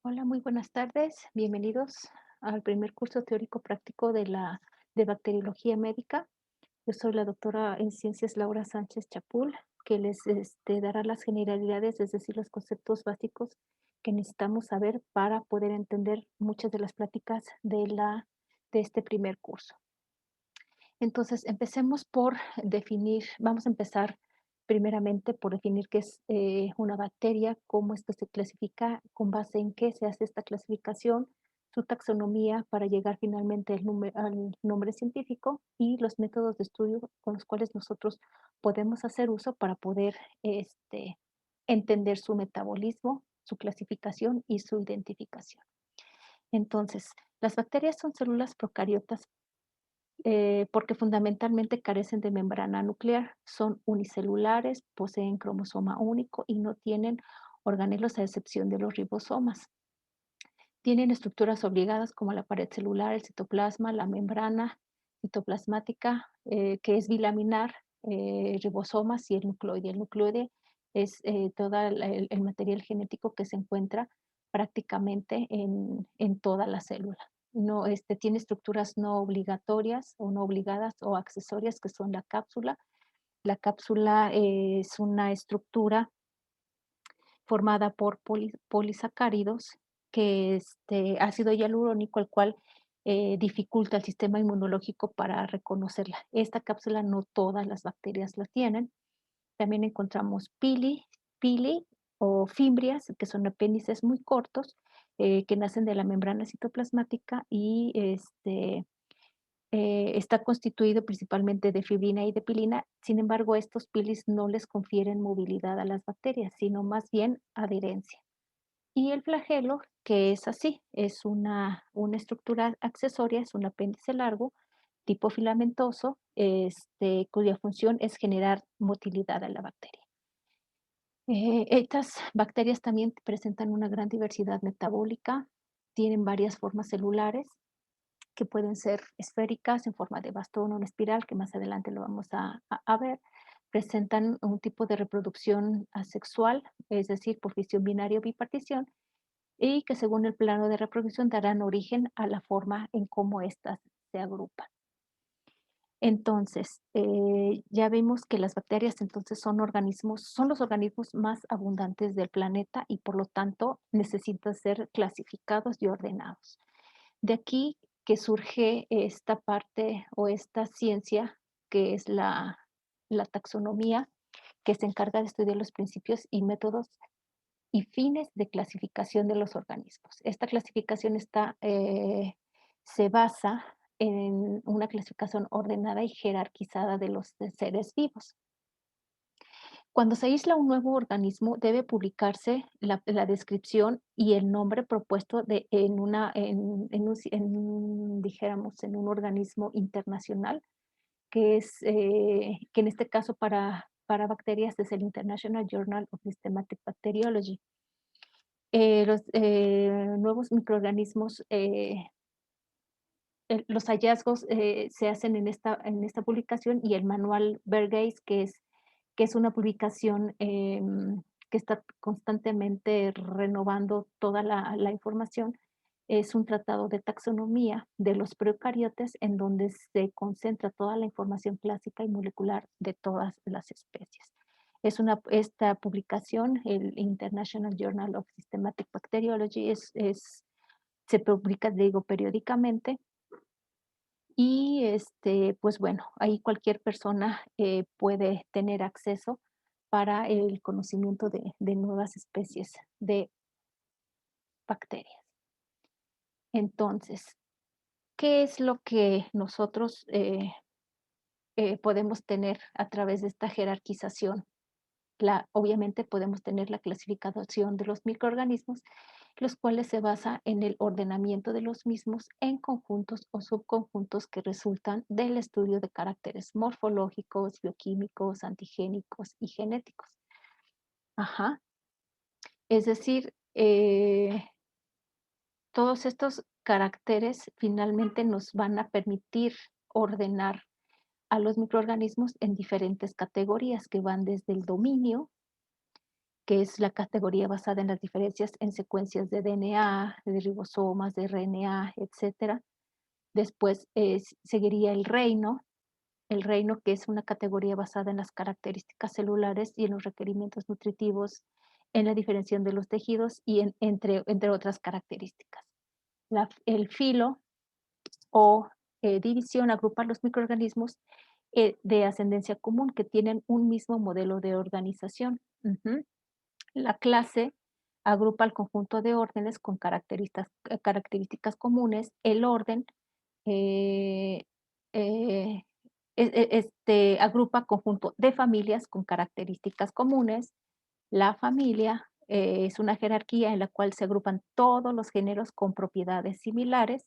Hola, muy buenas tardes. Bienvenidos al primer curso teórico práctico de bacteriología médica. Yo soy la doctora en ciencias Laura Sánchez Chapul, que les dará las generalidades, es decir, los conceptos básicos que necesitamos saber para poder entender muchas de las pláticas de este primer curso. Entonces, empecemos por definir, vamos a empezar primeramente por definir qué es una bacteria, cómo esto se clasifica, con base en qué se hace esta clasificación, su taxonomía para llegar finalmente al nombre científico y los métodos de estudio con los cuales nosotros podemos hacer uso para poder entender su metabolismo, su clasificación y su identificación. Entonces, las bacterias son células procariotas porque fundamentalmente carecen de membrana nuclear, son unicelulares, poseen cromosoma único y no tienen organelos a excepción de los ribosomas. Tienen estructuras obligadas como la pared celular, el citoplasma, la membrana citoplasmática, que es bilaminar, ribosomas y el nucleoide. El nucleoide es todo el material genético que se encuentra prácticamente en toda la célula. No, tiene estructuras no obligatorias o no obligadas o accesorias, que son la cápsula. La cápsula es una estructura formada por polisacáridos, que ácido hialurónico, el cual dificulta el sistema inmunológico para reconocerla. Esta cápsula no todas las bacterias la tienen. También encontramos pili o fimbrias, que son apéndices muy cortos, que nacen de la membrana citoplasmática y está constituido principalmente de fibrina y de pilina. Sin embargo, estos pilis no les confieren movilidad a las bacterias, sino más bien adherencia. Y el flagelo, que es así, es una estructura accesoria, es un apéndice largo, tipo filamentoso, cuya función es generar motilidad a la bacteria. Estas bacterias también presentan una gran diversidad metabólica, tienen varias formas celulares que pueden ser esféricas en forma de bastón o una espiral, que más adelante lo vamos a ver. Presentan un tipo de reproducción asexual, es decir, por fisión binaria o bipartición, y que según el plano de reproducción darán origen a la forma en cómo éstas se agrupan. Entonces, ya vimos que las bacterias entonces son los organismos más abundantes del planeta y por lo tanto necesitan ser clasificados y ordenados. De aquí que surge esta parte o esta ciencia que es la taxonomía, que se encarga de estudiar los principios y métodos y fines de clasificación de los organismos. Esta clasificación se basa en una clasificación ordenada y jerarquizada de los seres vivos. Cuando se aísla un nuevo organismo, debe publicarse la descripción y el nombre propuesto dijéramos, en un organismo internacional, que en este caso para bacterias es el International Journal of Systematic Bacteriology. Los nuevos microorganismos, los hallazgos se hacen en esta publicación y el manual Bergaze, que es una publicación que está constantemente renovando toda la información, es un tratado de taxonomía de los procariotes en donde se concentra toda la información clásica y molecular de todas las especies. Esta publicación, el International Journal of Systematic Bacteriology, se publica, digo, periódicamente y pues bueno, ahí cualquier persona puede tener acceso para el conocimiento de nuevas especies de bacterias. Entonces, ¿qué es lo que nosotros podemos tener a través de esta jerarquización? Obviamente podemos tener la clasificación de los microorganismos, los cuales se basa en el ordenamiento de los mismos en conjuntos o subconjuntos que resultan del estudio de caracteres morfológicos, bioquímicos, antigénicos y genéticos. Ajá. Es decir, todos estos caracteres finalmente nos van a permitir ordenar a los microorganismos en diferentes categorías que van desde el dominio, que es la categoría basada en las diferencias en secuencias de DNA, de ribosomas, de RNA, etcétera. Después seguiría el reino que es una categoría basada en las características celulares y en los requerimientos nutritivos, en la diferenciación de los tejidos y entre otras características. El filo o división agrupa los microorganismos de ascendencia común que tienen un mismo modelo de organización. Ujú. La clase agrupa el conjunto de órdenes con características comunes. El orden eh, eh, agrupa conjunto de familias con características comunes. La familia es una jerarquía en la cual se agrupan todos los géneros con propiedades similares.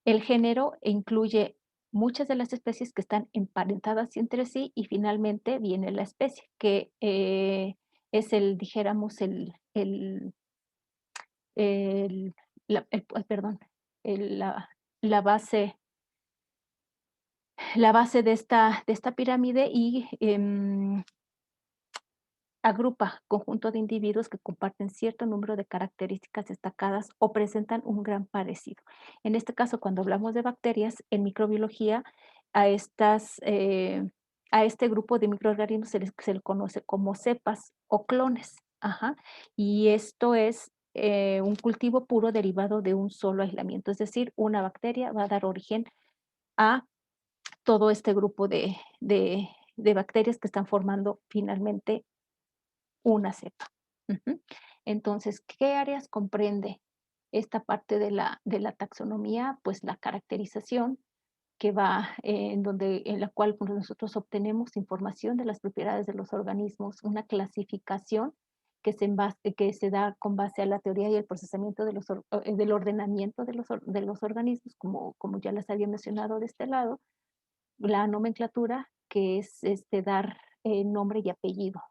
El género incluye muchas de las especies que están emparentadas entre sí y finalmente viene la especie, que es dijéramos, el, perdón, el- la, la base, la base de esta pirámide y agrupa conjunto de individuos que comparten cierto número de características destacadas o presentan un gran parecido. En este caso, cuando hablamos de bacterias, en microbiología, a, estas, a este grupo de microorganismos se le conoce como cepas o clones. Ajá. Y esto es un cultivo puro derivado de un solo aislamiento, es decir, una bacteria va a dar origen a todo este grupo de bacterias que están formando finalmente una cepa. Ujú. Entonces, ¿qué áreas comprende esta parte de la taxonomía? Pues la caracterización que va en la cual pues, nosotros obtenemos información de las propiedades de los organismos, una clasificación que se da con base a la teoría y el procesamiento del ordenamiento de los organismos, como ya les había mencionado de este lado, la nomenclatura, que es dar nombre y apellido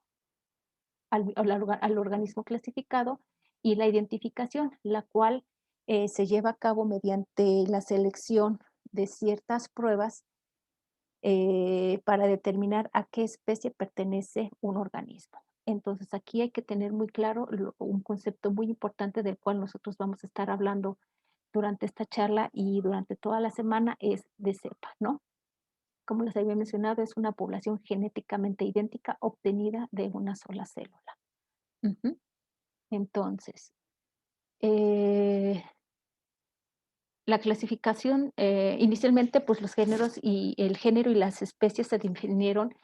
al organismo clasificado, y la identificación, la cual se lleva a cabo mediante la selección de ciertas pruebas para determinar a qué especie pertenece un organismo. Entonces, aquí hay que tener muy claro un concepto muy importante del cual nosotros vamos a estar hablando durante esta charla y durante toda la semana, es de cepa, ¿no? Como les había mencionado, es una población genéticamente idéntica obtenida de una sola célula. Ujú. Entonces, eh, la clasificación, inicialmente, pues los géneros y el género y las especies se definieron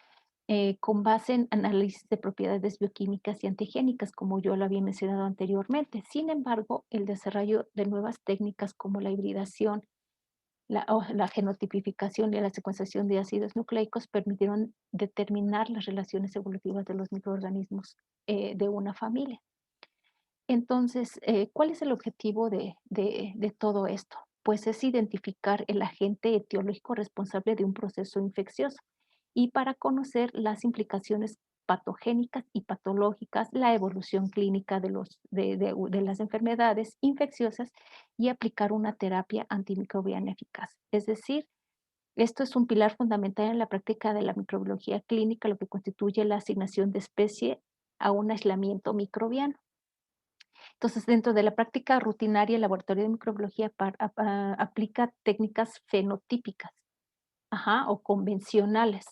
con base en análisis de propiedades bioquímicas y antigénicas, como yo lo había mencionado anteriormente. Sin embargo, el desarrollo de nuevas técnicas como la hibridación, la genotipificación y la secuenciación de ácidos nucleicos permitieron determinar las relaciones evolutivas de los microorganismos de una familia. Entonces, ¿cuál es el objetivo de todo esto? Pues es identificar el agente etiológico responsable de un proceso infeccioso y para conocer las implicaciones patogénicas y patológicas, la evolución clínica de las enfermedades infecciosas y aplicar una terapia antimicrobiana eficaz. Es decir, esto es un pilar fundamental en la práctica de la microbiología clínica, lo que constituye la asignación de especie a un aislamiento microbiano. Entonces, dentro de la práctica rutinaria, el laboratorio de microbiología aplica técnicas fenotípicas, ajá, o convencionales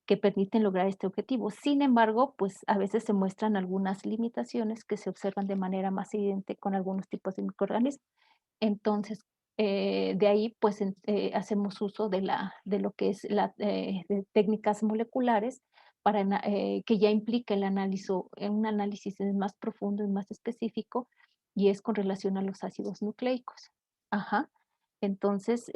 que permiten lograr este objetivo. Sin embargo, pues a veces se muestran algunas limitaciones que se observan de manera más evidente con algunos tipos de microorganismos. Entonces, de ahí, pues hacemos uso de lo que es de técnicas moleculares que ya implica un análisis más profundo y más específico, y es con relación a los ácidos nucleicos. Ajá. Entonces,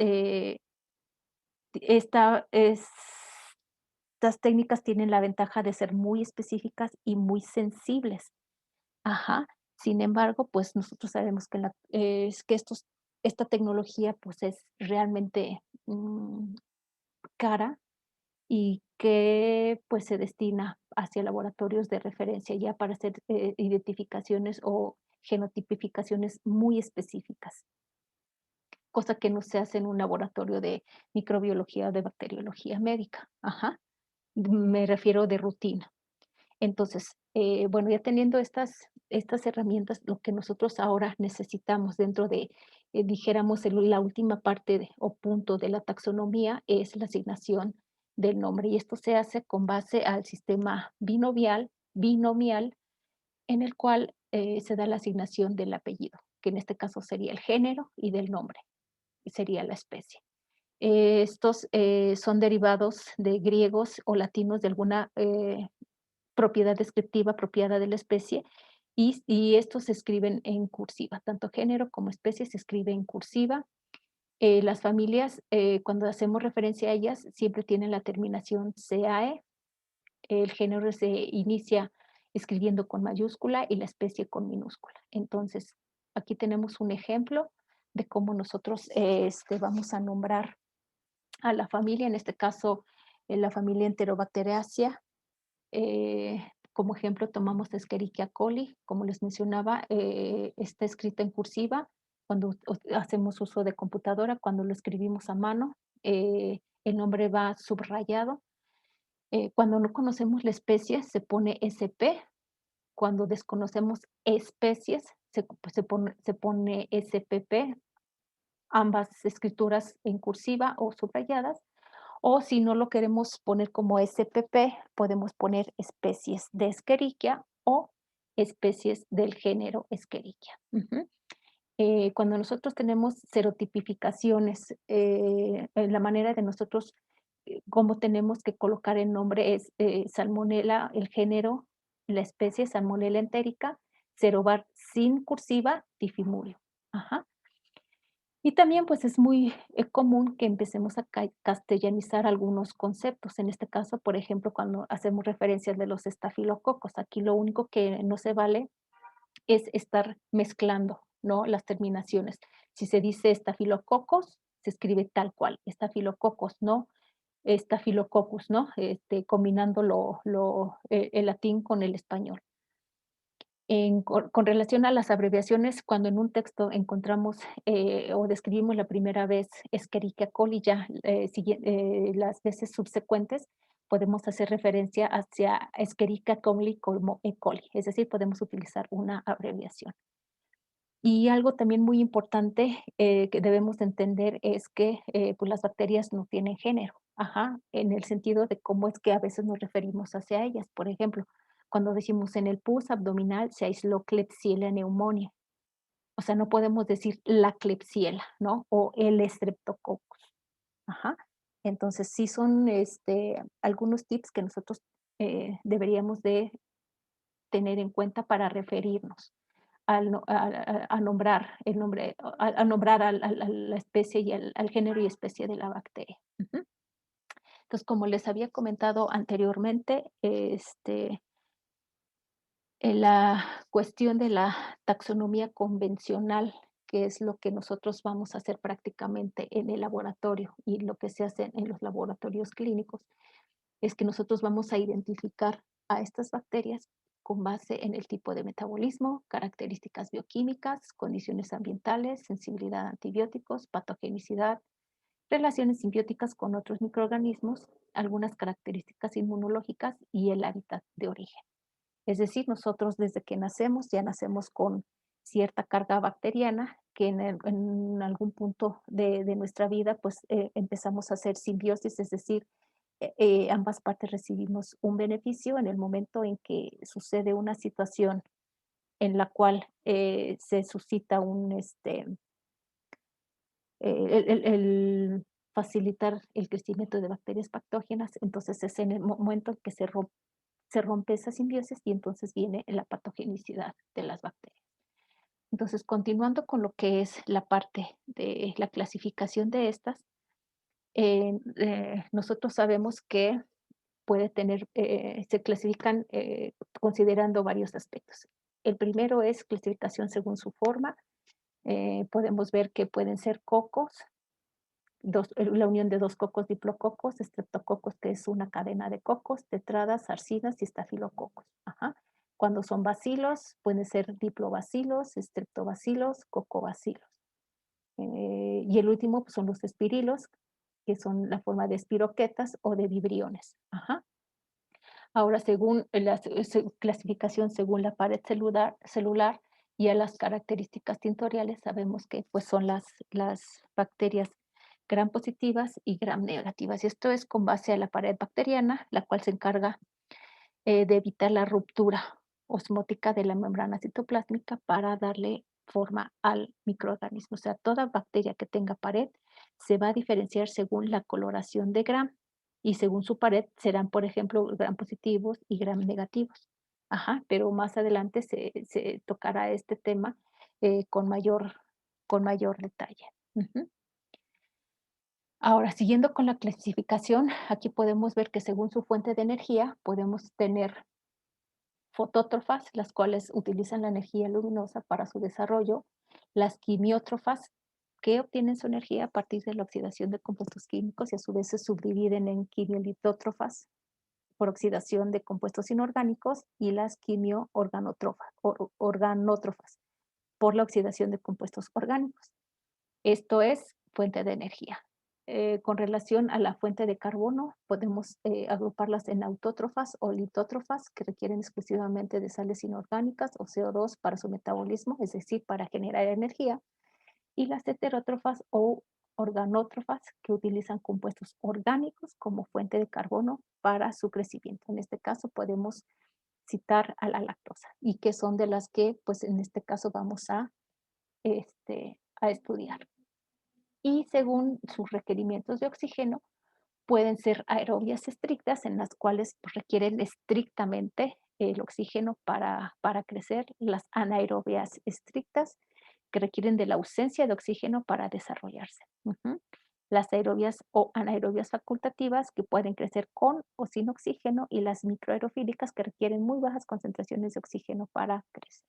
esta, estas técnicas tienen la ventaja de ser muy específicas y muy sensibles. Ajá. Sin embargo, pues nosotros sabemos que, es que esta tecnología pues es realmente cara y que pues se destina hacia laboratorios de referencia ya para hacer identificaciones o genotipificaciones muy específicas, cosa que no se hace en un laboratorio de microbiología o de bacteriología médica. Ajá. Me refiero de rutina. Entonces, bueno, ya teniendo estas herramientas, lo que nosotros ahora necesitamos dentro de, dijéramos, la última parte o punto de la taxonomía es la asignación del nombre. Y esto se hace con base al sistema binomial en el cual se da la asignación del apellido, que en este caso sería el género y del nombre, y sería la especie. Estos son derivados de griegos o latinos de alguna propiedad descriptiva apropiada de la especie y estos se escriben en cursiva, tanto género como especie se escribe en cursiva. Las familias, cuando hacemos referencia a ellas, siempre tienen la terminación CAE. El género se inicia escribiendo con mayúscula y la especie con minúscula. Entonces, aquí tenemos un ejemplo de cómo nosotros vamos a nombrar a la familia, en este caso, la familia Enterobacteriaceae. Como ejemplo, tomamos Escherichia coli, como les mencionaba, está escrita en cursiva cuando hacemos uso de computadora, cuando lo escribimos a mano, el nombre va subrayado. Cuando no conocemos la especie, se pone SP. Cuando desconocemos especies, se pone SPP, ambas escrituras en cursiva o subrayadas. O si no lo queremos poner como SPP, podemos poner especies de Escherichia o especies del género Escherichia. Cuando nosotros tenemos serotipificaciones, la manera de nosotros, cómo tenemos que colocar el nombre es Salmonella, el género, la especie Salmonella entérica, Cerobar sin cursiva, Tifimurium. Ajá. Y también, pues, es muy, común que empecemos a castellanizar algunos conceptos. En este caso, por ejemplo, cuando hacemos referencias de los estafilococos, aquí lo único que no se vale es estar mezclando, ¿no?, las terminaciones. Si se dice estafilococos, se escribe tal cual, estafilococos, no estafilococcus, ¿no?, combinando el latín con el español. Con relación a las abreviaciones, cuando en un texto encontramos o describimos la primera vez Escherichia coli, ya las veces subsecuentes podemos hacer referencia hacia Escherichia coli como E. coli, es decir, podemos utilizar una abreviación. Y algo también muy importante que debemos de entender es que pues las bacterias no tienen género, ajá, en el sentido de cómo es que a veces nos referimos hacia ellas. Por ejemplo, cuando decimos en el pus abdominal se aisló Klebsiella pneumoniae, o sea, no podemos decir la Klebsiella, ¿no? O el Streptococcus, ajá. Entonces, sí son algunos tips que nosotros deberíamos de tener en cuenta para referirnos a nombrar el nombre, a nombrar a la especie y al género y especie de la bacteria. Ujú. Entonces, como les había comentado anteriormente, la cuestión de la taxonomía convencional, que es lo que nosotros vamos a hacer prácticamente en el laboratorio y lo que se hace en los laboratorios clínicos, es que nosotros vamos a identificar a estas bacterias con base en el tipo de metabolismo, características bioquímicas, condiciones ambientales, sensibilidad a antibióticos, patogenicidad, relaciones simbióticas con otros microorganismos, algunas características inmunológicas y el hábitat de origen. Es decir, nosotros desde que nacemos ya nacemos con cierta carga bacteriana que en algún punto de nuestra vida pues empezamos a hacer simbiosis, es decir, ambas partes recibimos un beneficio en el momento en que sucede una situación en la cual se suscita el facilitar el crecimiento de bacterias patógenas, entonces es en el momento en que se rompe esa simbiosis y entonces viene la patogenicidad de las bacterias. Entonces, continuando con lo que es la parte de la clasificación de estas, nosotros sabemos que se clasifican considerando varios aspectos. El primero es clasificación según su forma. Podemos ver que pueden ser cocos, la unión de dos cocos diplococos, estreptococos, que es una cadena de cocos, tetradas, arcinas y estafilococos. Ajá. Cuando son bacilos, pueden ser diplobacilos, estreptobacilos, cocobacilos. Y el último pues, son los espirilos, que son la forma de espiroquetas o de vibriones. Ajá. Ahora, según clasificación según la pared celular y a las características tintoriales, sabemos que pues, son las bacterias gram positivas y gram negativas. Y esto es con base a la pared bacteriana, la cual se encarga de evitar la ruptura osmótica de la membrana citoplásmica para darle forma al microorganismo. O sea, toda bacteria que tenga pared se va a diferenciar según la coloración de gram y según su pared serán, por ejemplo, gram positivos y gram negativos. Ajá, pero más adelante se tocará este tema con mayor detalle. Ujú. Ahora, siguiendo con la clasificación, aquí podemos ver que según su fuente de energía podemos tener fotótrofas, las cuales utilizan la energía luminosa para su desarrollo, las quimiótrofas, que obtienen su energía a partir de la oxidación de compuestos químicos y a su vez se subdividen en quimiolitótrofas por oxidación de compuestos inorgánicos y las organótrofas por la oxidación de compuestos orgánicos. Esto es fuente de energía. Con relación a la fuente de carbono, podemos agruparlas en autótrofas o litótrofas que requieren exclusivamente de sales inorgánicas o CO2 para su metabolismo, es decir, para generar energía, y las heterótrofas o organótrofas que utilizan compuestos orgánicos como fuente de carbono para su crecimiento. En este caso podemos citar a la lactosa y que son de las que, pues en este caso vamos a estudiar y según sus requerimientos de oxígeno, pueden ser aerobias estrictas en las cuales pues, requieren estrictamente el oxígeno para crecer, las anaerobias estrictas que requieren de la ausencia de oxígeno para desarrollarse. Ujú. Las aerobias o anaerobias facultativas que pueden crecer con o sin oxígeno y las microaerofílicas que requieren muy bajas concentraciones de oxígeno para crecer.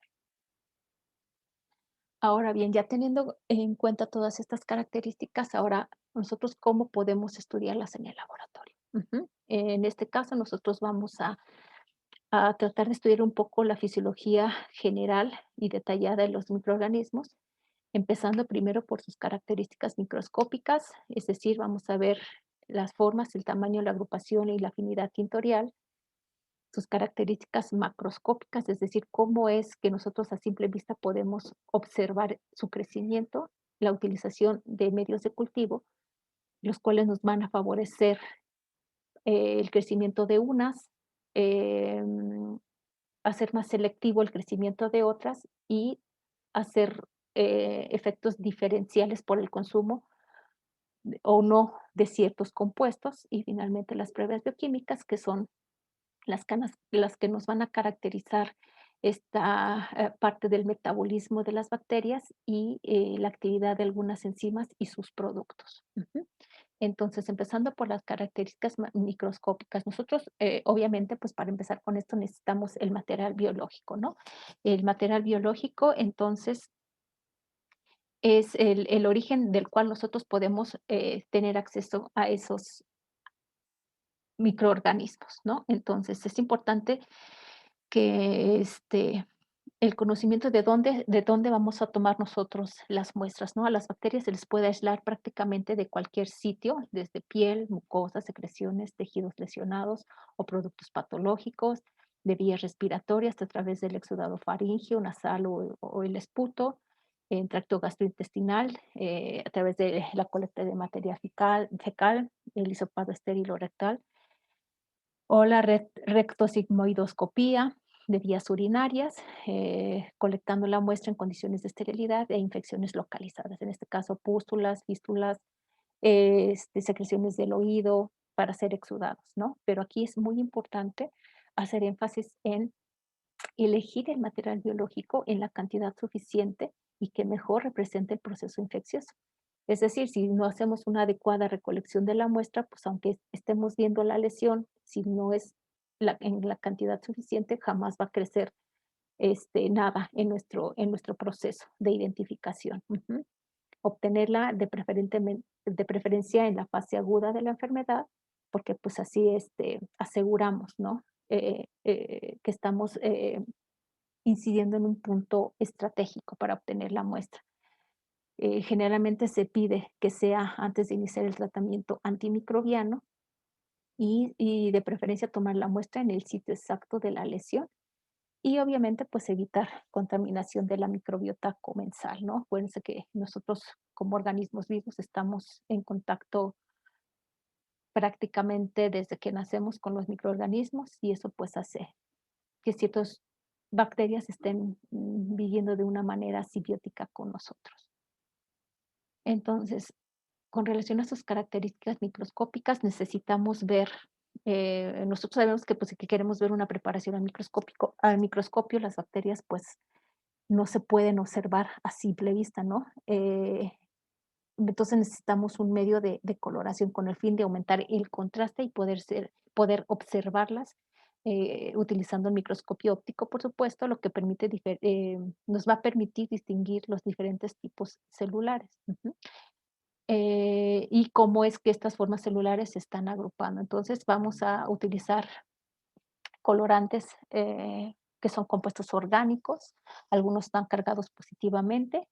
Ahora bien, ya teniendo en cuenta todas estas características, ahora nosotros cómo podemos estudiarlas en el laboratorio. Ujú. En este caso, nosotros vamos a tratar de estudiar un poco la fisiología general y detallada de los microorganismos, empezando primero por sus características microscópicas, es decir, vamos a ver las formas, el tamaño, la agrupación y la afinidad tintorial, sus características macroscópicas, es decir, cómo es que nosotros a simple vista podemos observar su crecimiento, la utilización de medios de cultivo, los cuales nos van a favorecer el crecimiento de unas, em, hacer más selectivo el crecimiento de otras y hacer efectos diferenciales por el consumo o no de ciertos compuestos y finalmente las pruebas bioquímicas que son las que nos van a caracterizar esta parte del metabolismo de las bacterias y la actividad de algunas enzimas y sus productos. Ujú. Entonces, empezando por las características microscópicas, nosotros obviamente, pues para empezar con esto necesitamos el material biológico, ¿no? El material biológico, entonces, es el origen del cual nosotros podemos tener acceso a esos microorganismos, ¿no? Entonces, es importante que el conocimiento de dónde vamos a tomar nosotros las muestras, ¿no? A las bacterias se les puede aislar prácticamente de cualquier sitio, desde piel, mucosas, secreciones, tejidos lesionados o productos patológicos, de vías respiratorias a través del exudado faríngeo, nasal o el esputo, en tracto gastrointestinal, a través de la colecta de materia fecal, el hisopado estéril o rectal, o la rectosigmoidoscopía de vías urinarias, colectando la muestra en condiciones de esterilidad e infecciones localizadas, en este caso pústulas, fístulas, secreciones del oído para ser exudados, ¿no? Pero aquí es muy importante hacer énfasis en elegir el material biológico en la cantidad suficiente y que mejor represente el proceso infeccioso. Es decir, si no hacemos una adecuada recolección de la muestra, pues aunque estemos viendo la lesión, si no es en la cantidad suficiente, jamás va a crecer nada en nuestro proceso de identificación. Ujú. Obtenerla de preferencia en la fase aguda de la enfermedad, porque pues así aseguramos, ¿no? Que estamos incidiendo en un punto estratégico para obtener la muestra. Generalmente se pide que sea antes de iniciar el tratamiento antimicrobiano y de preferencia tomar la muestra en el sitio exacto de la lesión y obviamente, pues evitar contaminación de la microbiota comensal, ¿no? Acuérdense que nosotros como organismos vivos estamos en contacto prácticamente desde que nacemos con los microorganismos y eso pues hace que ciertas bacterias estén viviendo de una manera simbiótica con nosotros. Entonces, con relación a sus características microscópicas, necesitamos ver, nosotros sabemos que pues si que queremos ver una preparación al microscopio, las bacterias pues no se pueden observar a simple vista, ¿no? Entonces necesitamos un medio de coloración con el fin de aumentar el contraste y poder observarlas utilizando el microscopio óptico, por supuesto, lo que nos va a permitir distinguir los diferentes tipos celulares. Ujú. Y cómo es que estas formas celulares se están agrupando. Entonces vamos a utilizar colorantes que son compuestos orgánicos, algunos están cargados positivamente,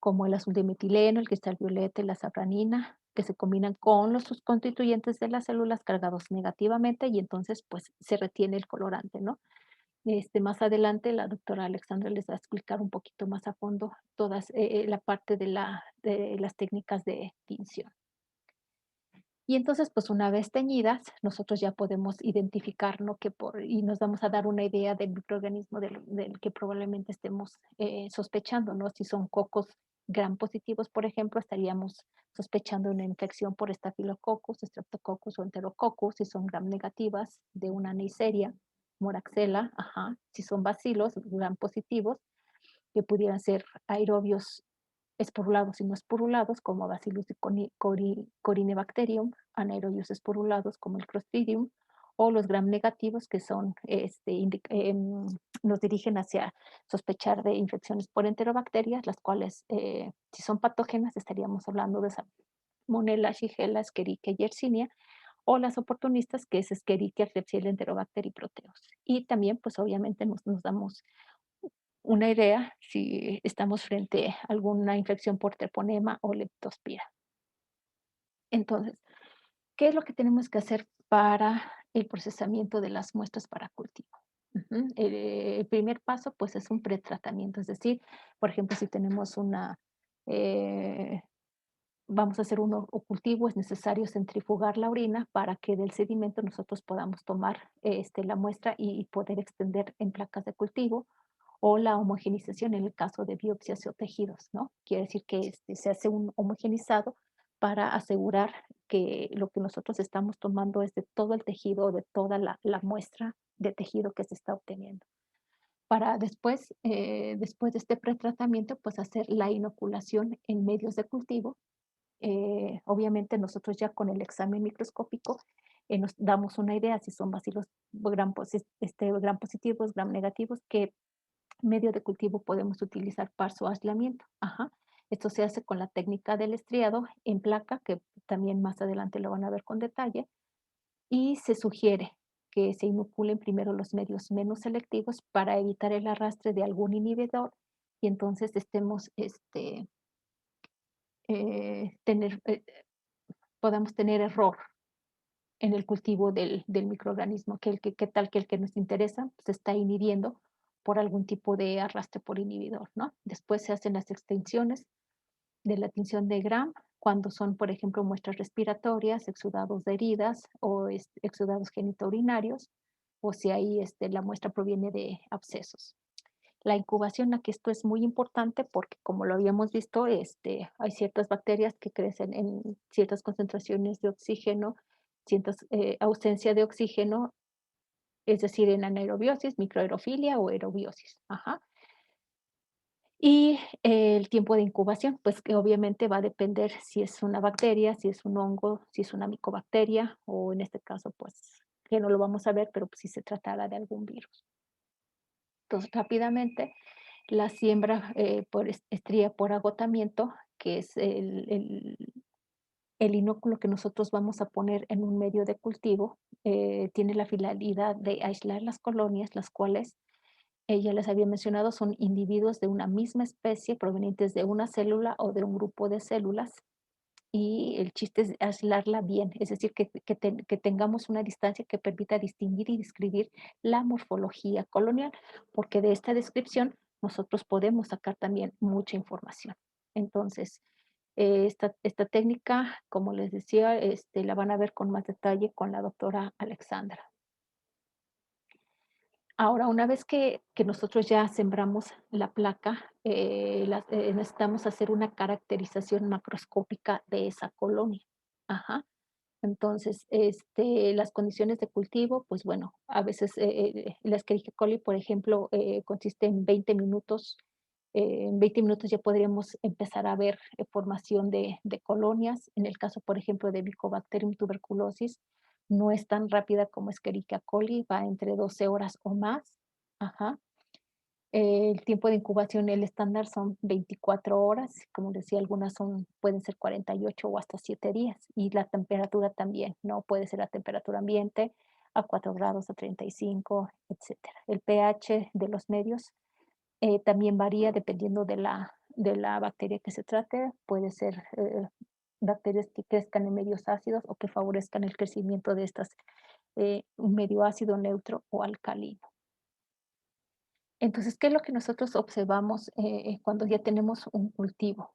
como el azul de metileno, el cristal violeta y la safranina, que se combinan con los sus constituyentes de las células cargados negativamente y entonces pues se retiene el colorante, ¿no? Más adelante la doctora Alexandra les va a explicar un poquito más a fondo todas la parte de las técnicas de tinción. Y entonces, pues una vez teñidas, nosotros ya podemos identificar, ¿no? Y nos vamos a dar una idea del microorganismo del que probablemente estemos sospechando, ¿no? Si son cocos gram positivos, por ejemplo, estaríamos sospechando una infección por Staphylococcus, Streptococcus o Enterococcus. Si son gram negativas, de una Neisseria, Moraxella, ajá. Si son bacilos gram positivos, que pudieran ser aerobios esporulados y no esporulados, como Bacillus Corynebacterium, anaerobios esporulados, como el Clostridium, o los gram negativos, que son, nos dirigen hacia sospechar de infecciones por enterobacterias, las cuales, si son patógenas, estaríamos hablando de Salmonella, Shigella, Escherichia y Yersinia, o las oportunistas, que es Escherichia, Klebsiella, Enterobacter y Proteus. Y también, pues obviamente nos damos una idea si estamos frente a alguna infección por treponema o leptospira. Entonces, ¿qué es lo que tenemos que hacer para el procesamiento de las muestras para cultivo? Ujú. El primer paso, pues, es un pretratamiento, es decir, por ejemplo, si tenemos eh, vamos a hacer un cultivo, es necesario centrifugar la orina para que del sedimento nosotros podamos tomar la muestra y poder extender en placas de cultivo o la homogeneización en el caso de biopsias o tejidos, ¿no? Quiere decir que se hace un homogenizado para asegurar que lo que nosotros estamos tomando es de todo el tejido o de toda la muestra de tejido que se está obteniendo. Para después de este pretratamiento, pues hacer la inoculación en medios de cultivo. Obviamente nosotros ya con el examen microscópico nos damos una idea si son bacilos gram positivos, gram negativos, qué medio de cultivo podemos utilizar para su aislamiento. Ajá. Esto se hace con la técnica del estriado en placa, que también más adelante lo van a ver con detalle, y se sugiere que se inoculen primero los medios menos selectivos para evitar el arrastre de algún inhibidor y entonces eh, tener, eh, podamos tener error en el cultivo del microorganismo, que tal que el que nos interesa se está inhibiendo por algún tipo de arrastre por inhibidor, ¿no? Después se hacen las extensiones de la tinción de Gram cuando son, por ejemplo, muestras respiratorias, exudados de heridas o exudados genitourinarios, o si ahí la muestra proviene de abscesos. La incubación, aquí esto es muy importante porque, como lo habíamos visto, hay ciertas bacterias que crecen en ciertas concentraciones de oxígeno, ciertas ausencia de oxígeno, es decir, en anaerobiosis, microaerofilia o aerobiosis. Ajá. Y el tiempo de incubación, pues que obviamente va a depender si es una bacteria, si es un hongo, si es una micobacteria o en este caso, pues que no lo vamos a ver, pero pues, si se tratara de algún virus. Entonces, rápidamente, la siembra por estría por agotamiento, que es el inóculo que nosotros vamos a poner en un medio de cultivo, tiene la finalidad de aislar las colonias, las cuales ya les había mencionado, son individuos de una misma especie provenientes de una célula o de un grupo de células y el chiste es aislarla bien, es decir, que tengamos una distancia que permita distinguir y describir la morfología colonial, porque de esta descripción nosotros podemos sacar también mucha información. Entonces, esta técnica, como les decía, la van a ver con más detalle con la doctora Alexandra. Ahora, una vez que nosotros ya sembramos la placa, necesitamos hacer una caracterización macroscópica de esa colonia. Ajá. Entonces, las condiciones de cultivo, pues bueno, a veces la Escherichia coli, por ejemplo, consiste en 20 minutos. En 20 minutos ya podríamos empezar a ver formación de colonias. En el caso, por ejemplo, de Mycobacterium tuberculosis, no es tan rápida como Escherichia coli, va entre 12 horas o más. Ajá. El tiempo de incubación, el estándar son 24 horas, como decía, algunas pueden ser 48 o hasta 7 días. Y la temperatura también, ¿no? Puede ser a temperatura ambiente, a 4 grados, a 35, etcétera. El pH de los medios también varía dependiendo de la bacteria que se trate. Puede ser bacterias que crezcan en medios ácidos o que favorezcan el crecimiento de estas, un medio ácido, neutro o alcalino. Entonces, ¿qué es lo que nosotros observamos cuando ya tenemos un cultivo?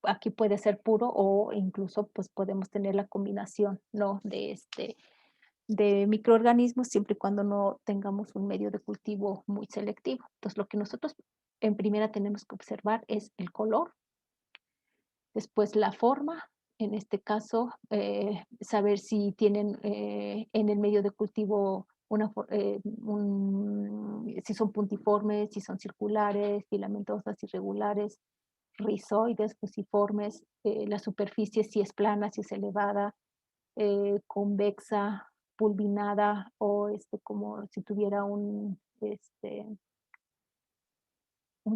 Aquí puede ser puro o incluso pues podemos tener la combinación, ¿no? De microorganismos siempre y cuando no tengamos un medio de cultivo muy selectivo. Entonces, lo que nosotros en primera tenemos que observar es el color, después la forma, en este caso, saber si tienen en el medio de cultivo si son puntiformes, si son circulares, filamentosas, irregulares, rizoides, fusiformes, la superficie si es plana, si es elevada, convexa, pulvinada o como si tuviera un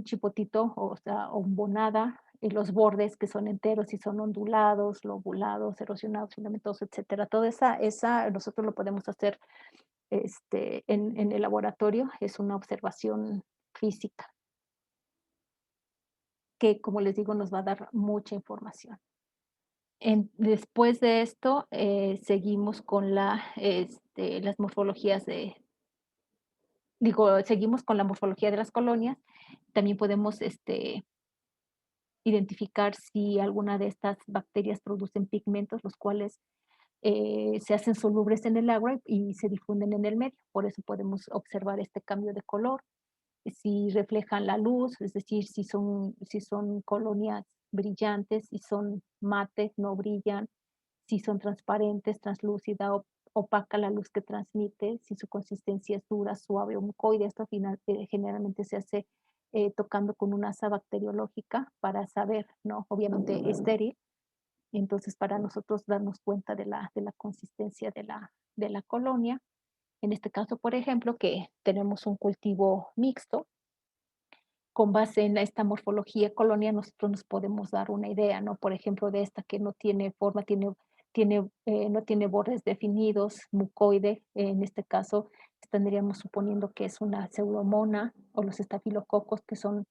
chipotito, o sea, ombonada, y los bordes que son enteros y son ondulados, lobulados, erosionados, filamentosos, etcétera. Toda esa nosotros lo podemos hacer en el laboratorio, es una observación física que, como les digo, nos va a dar mucha información. Después de esto, seguimos con las morfologías seguimos con la morfología de las colonias. También podemos identificar si alguna de estas bacterias producen pigmentos, los cuales se hacen solubles en el agua y se difunden en el medio. Por eso podemos observar este cambio de color. Si reflejan la luz, es decir, si son colonias brillantes, si son mates, no brillan, si son transparentes, translúcida, opaca la luz que transmite, si su consistencia es dura, suave o mucoide. Esto generalmente se hace tocando con una asa bacteriológica para saber, ¿no? Obviamente estéril. Entonces, para nosotros darnos cuenta de la consistencia de la colonia. En este caso, por ejemplo, que tenemos un cultivo mixto, con base en esta morfología colonia, nosotros nos podemos dar una idea, ¿no? Por ejemplo, de esta que no tiene forma, no tiene bordes definidos, mucoide. En este caso, estaríamos suponiendo que es una pseudomona o los estafilococos que son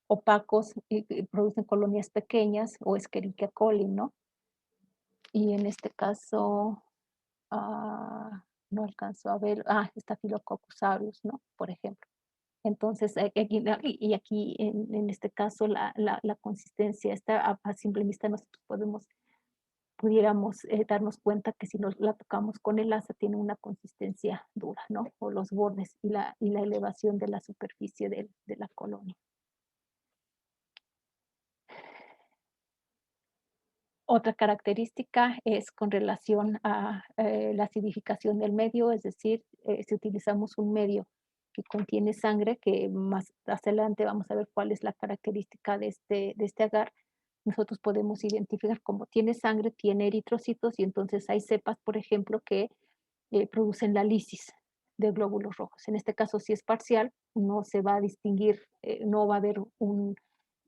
opacos y producen colonias pequeñas o Escherichia coli, ¿no? Y en este caso, no alcanzo a ver, Staphylococcus aureus, ¿no? Por ejemplo. Entonces, aquí en este caso la consistencia está a simple vista nosotros pudiéramos darnos cuenta que si la tocamos con el asa tiene una consistencia dura, ¿no? O los bordes y la elevación de la superficie de la colonia. Otra característica es con relación a la acidificación del medio, es decir, si utilizamos un medio que contiene sangre, que más adelante vamos a ver cuál es la característica de este agar, nosotros podemos identificar cómo tiene sangre, tiene eritrocitos y entonces hay cepas, por ejemplo, que producen la lisis de glóbulos rojos. En este caso, si es parcial, no se va a distinguir, no va a haber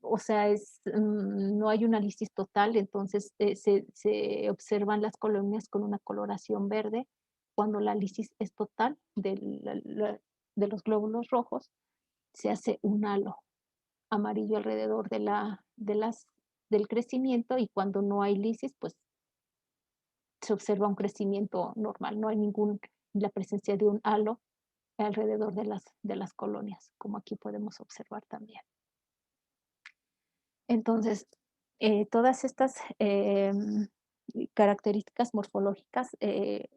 o sea, no hay una lisis total, entonces se observan las colonias con una coloración verde. Cuando la lisis es total de los glóbulos rojos, se hace un halo amarillo alrededor de las del crecimiento y cuando no hay lisis, pues se observa un crecimiento normal, no hay la presencia de un halo alrededor de las colonias, como aquí podemos observar también. Entonces, todas estas características morfológicas eh,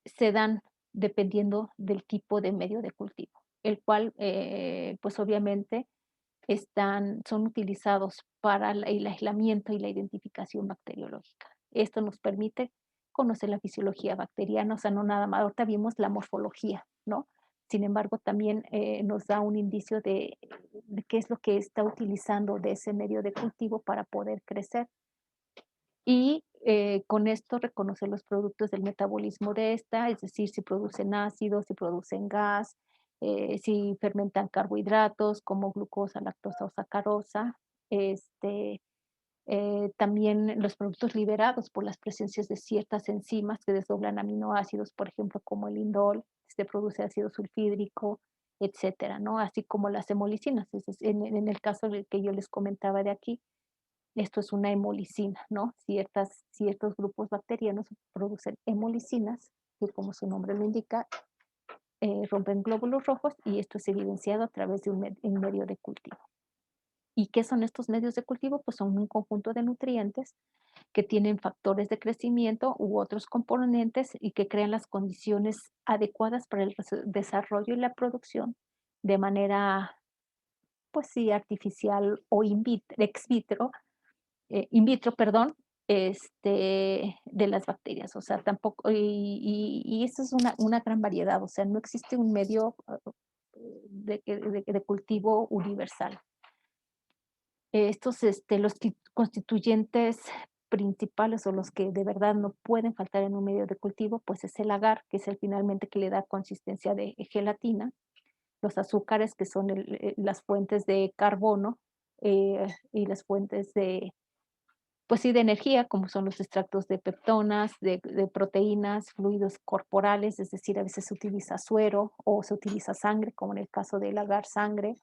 se dan dependiendo del tipo de medio de cultivo, el cual, pues obviamente, son utilizados para el aislamiento y la identificación bacteriológica. Esto nos permite conocer la fisiología bacteriana, o sea, no nada más, ahorita vimos la morfología, ¿no? Sin embargo, también nos da un indicio de qué es lo que está utilizando de ese medio de cultivo para poder crecer. Y con esto reconocer los productos del metabolismo de esta, es decir, si producen ácido, si producen gas, si fermentan carbohidratos como glucosa, lactosa o sacarosa. Este, También los productos liberados por las presencias de ciertas enzimas que desdoblan aminoácidos, por ejemplo, como el indol, se produce ácido sulfídrico, etcétera, ¿no? Así como las hemolicinas. En el caso del que yo les comentaba de aquí, esto es una hemolicina, ¿no? Ciertos grupos bacterianos producen hemolicinas, que como su nombre lo indica, rompen glóbulos rojos y esto es evidenciado a través de un medio de cultivo. ¿Y qué son estos medios de cultivo? Pues son un conjunto de nutrientes que tienen factores de crecimiento u otros componentes y que crean las condiciones adecuadas para el desarrollo y la producción de manera, pues sí, artificial o in vitro, perdón, de las bacterias. O sea, tampoco, y eso es una gran variedad, o sea, no existe un medio de cultivo universal. Los constituyentes principales o los que de verdad no pueden faltar en un medio de cultivo, pues es el agar, que es el finalmente que le da consistencia de gelatina, los azúcares, que son las fuentes de carbono y las fuentes pues sí, de energía, como son los extractos de peptonas, de proteínas, fluidos corporales, es decir, a veces se utiliza suero o se utiliza sangre, como en el caso del agar sangre,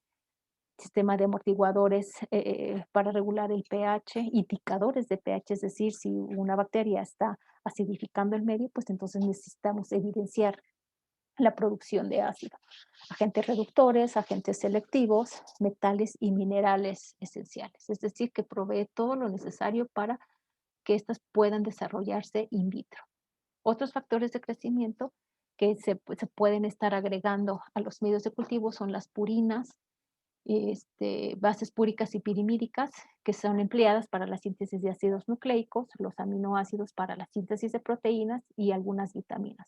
sistema de amortiguadores para regular el pH, indicadores de pH, es decir, si una bacteria está acidificando el medio, pues entonces necesitamos evidenciar la producción de ácido. Agentes reductores, agentes selectivos, metales y minerales esenciales. Es decir, que provee todo lo necesario para que éstas puedan desarrollarse in vitro. Otros factores de crecimiento que se pueden estar agregando a los medios de cultivo son las purinas, bases púricas y pirimídicas, que son empleadas para la síntesis de ácidos nucleicos, los aminoácidos para la síntesis de proteínas y algunas vitaminas,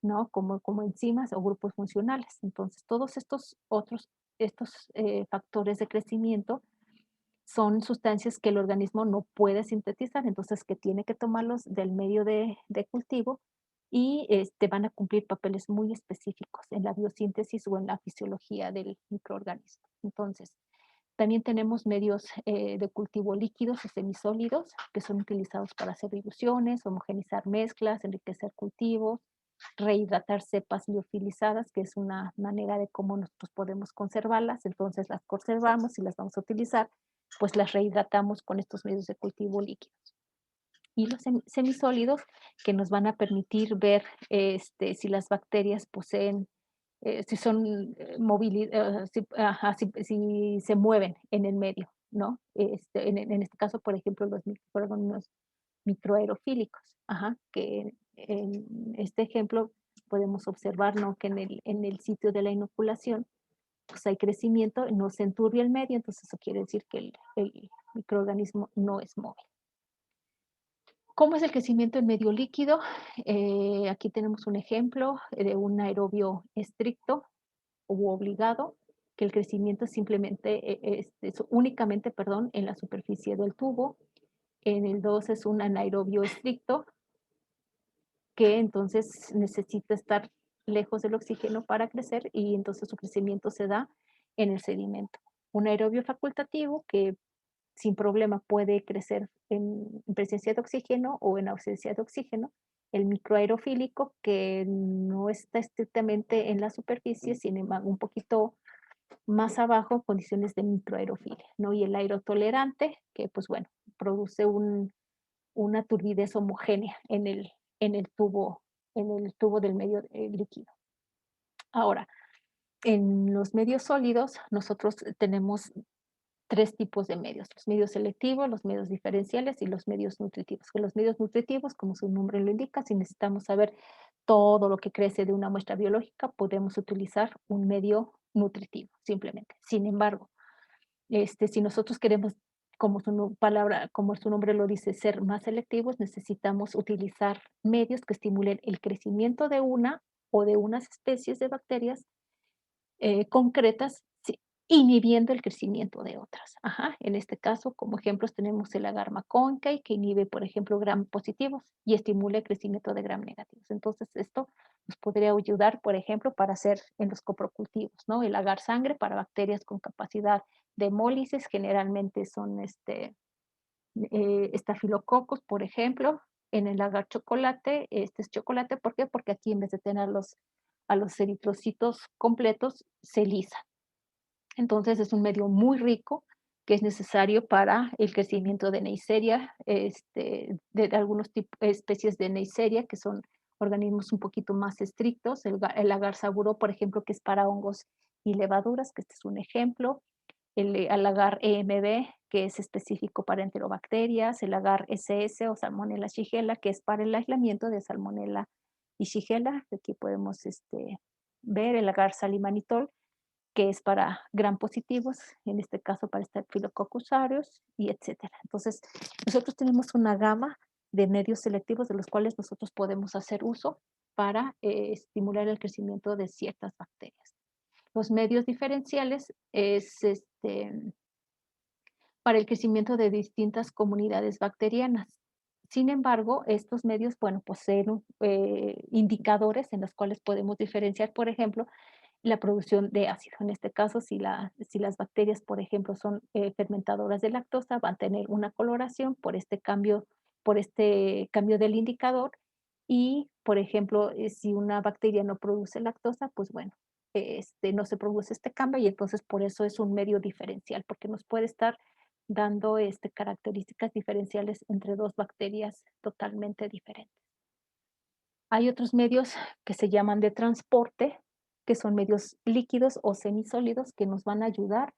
¿no? Como enzimas o grupos funcionales. Entonces, todos estos factores de crecimiento son sustancias que el organismo no puede sintetizar, entonces que tiene que tomarlos del medio de cultivo y van a cumplir papeles muy específicos en la biosíntesis o en la fisiología del microorganismo. Entonces, también tenemos medios de cultivo líquidos o semisólidos que son utilizados para hacer diluciones, homogenizar mezclas, enriquecer cultivos, rehidratar cepas liofilizadas, que es una manera de cómo nosotros podemos conservarlas. Entonces las conservamos y las vamos a utilizar, pues las rehidratamos con estos medios de cultivo líquidos. Y los semisólidos que nos van a permitir ver si las bacterias poseen, si son si se mueven en el medio, ¿no? En este caso, por ejemplo, los microorganismos microaerofílicos, ajá, que en este ejemplo podemos observar, ¿no? Que en el sitio de la inoculación pues hay crecimiento, no se enturbia el medio, entonces eso quiere decir que el microorganismo no es móvil. ¿Cómo es el crecimiento en medio líquido? Aquí tenemos un ejemplo de un aerobio estricto u obligado, que el crecimiento es simplemente, es únicamente, perdón, en la superficie del tubo. En el 2 es un anaerobio estricto, que entonces necesita estar lejos del oxígeno para crecer y entonces su crecimiento se da en el sedimento. Un aerobio facultativo que sin problema puede crecer en presencia de oxígeno o en ausencia de oxígeno. El microaerofílico que no está estrictamente en la superficie, sin embargo un poquito más abajo condiciones de microaerofilia, ¿no? Y el aerotolerante, que pues bueno, produce una turbidez homogénea en el tubo, en el tubo del medio líquido. Ahora, en los medios sólidos, nosotros tenemos tres tipos de medios: los medios selectivos, los medios diferenciales y los medios nutritivos. Que los medios nutritivos, como su nombre lo indica, si necesitamos saber todo lo que crece de una muestra biológica, podemos utilizar un medio nutritivo, simplemente. Sin embargo, si nosotros queremos, como su nombre lo dice, ser más selectivos, necesitamos utilizar medios que estimulen el crecimiento de una o de unas especies de bacterias concretas, sí, inhibiendo el crecimiento de otras. Ajá, en este caso, como ejemplos, tenemos el agar McConkey, que inhibe, por ejemplo, gram positivos y estimula el crecimiento de gram negativos. Entonces, esto nos podría ayudar, por ejemplo, para hacer en los coprocultivos, ¿no? El agar sangre para bacterias con capacidad de hemólisis, generalmente son estafilococos, por ejemplo. En el agar chocolate, este es chocolate, ¿por qué? Porque aquí en vez de tener a los eritrocitos completos, se lisa. Entonces es un medio muy rico que es necesario para el crecimiento de Neisseria, de algunos especies de Neisseria, que son organismos un poquito más estrictos. El agar saburó, por ejemplo, que es para hongos y levaduras, que este es un ejemplo. El agar EMB, que es específico para enterobacterias. El agar SS o Salmonella shigella, que es para el aislamiento de Salmonella y Shigella. Aquí podemos ver el agar salimanitol, que es para gram positivos, en este caso para Staphylococcus aureus, y etcétera. Entonces, nosotros tenemos una gama de medios selectivos de los cuales nosotros podemos hacer uso para estimular el crecimiento de ciertas bacterias. Los medios diferenciales es para el crecimiento de distintas comunidades bacterianas. Sin embargo, estos medios, bueno, poseen indicadores en los cuales podemos diferenciar, por ejemplo, la producción de ácido. En este caso, si las bacterias, por ejemplo, son fermentadoras de lactosa, van a tener una coloración por este cambio del indicador. Y, por ejemplo, si una bacteria no produce lactosa, pues bueno, no se produce este cambio y entonces por eso es un medio diferencial, porque nos puede estar dando características diferenciales entre dos bacterias totalmente diferentes. Hay otros medios que se llaman de transporte, que son medios líquidos o semisólidos que nos van a ayudar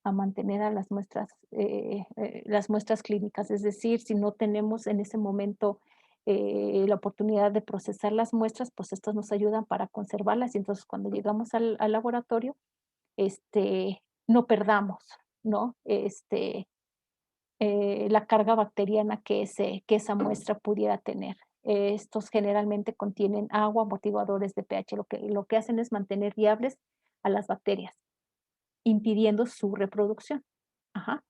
a mantener a las muestras clínicas. Es decir, si no tenemos en ese momento la oportunidad de procesar las muestras, pues estos nos ayudan para conservarlas y entonces cuando llegamos al laboratorio, no perdamos, ¿no? La carga bacteriana que esa muestra pudiera tener. Estos generalmente contienen agua, amortiguadores de pH. Lo que hacen es mantener viables a las bacterias, impidiendo su reproducción. Ajá.